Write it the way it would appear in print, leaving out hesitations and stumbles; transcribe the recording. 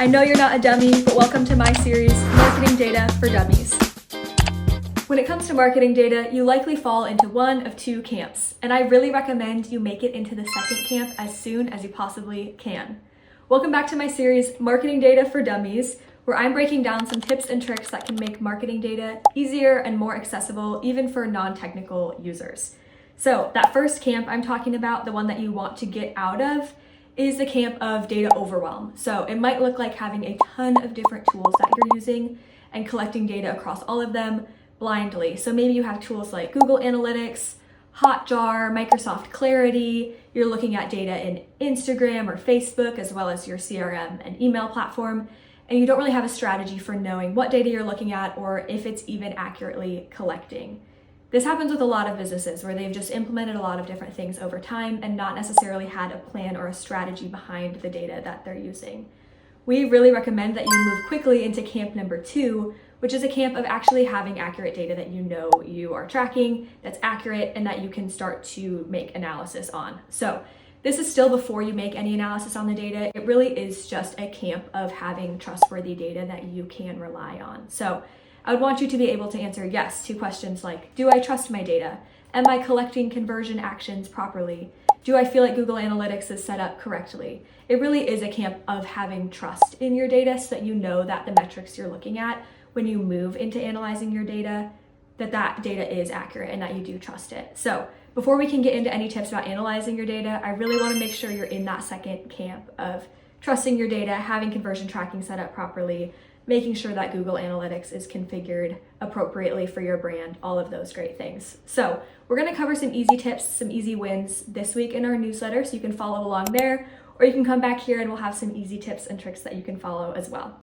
I know you're not a dummy, but welcome to my series, Marketing Data for Dummies. When it comes to marketing data, you likely fall into one of two camps, and I really recommend you make it into the second camp as soon as you possibly can. Welcome back to my series, Marketing Data for Dummies, where I'm breaking down some tips and tricks that can make marketing data easier and more accessible, even for non-technical users. So that first camp I'm talking about, the one that you want to get out of, is the camp of data overwhelm. So it might look like having a ton of different tools that you're using and collecting data across all of them blindly. So maybe you have tools like Google Analytics, Hotjar, Microsoft Clarity, you're looking at data in Instagram or Facebook, as well as your CRM and email platform, and you don't really have a strategy for knowing what data you're looking at or if it's even accurately collecting. This happens with a lot of businesses where they've just implemented a lot of different things over time and not necessarily had a plan or a strategy behind the data that they're using. We really recommend that you move quickly into camp number 2, which is a camp of actually having accurate data that you know you are tracking, that's accurate, and that you can start to make analysis on. So this is still before you make any analysis on the data. It really is just a camp of having trustworthy data that you can rely on. So I would want you to be able to answer yes to questions like, do I trust my data? Am I collecting conversion actions properly? Do I feel like Google Analytics is set up correctly? It really is a camp of having trust in your data so that you know that the metrics you're looking at when you move into analyzing your data, that data is accurate and that you do trust it. So before we can get into any tips about analyzing your data, I really want to make sure you're in that second camp of trusting your data, having conversion tracking set up properly, making sure that Google Analytics is configured appropriately for your brand, all of those great things. So we're going to cover some easy tips, some easy wins this week in our newsletter, so you can follow along there, or you can come back here and we'll have some easy tips and tricks that you can follow as well.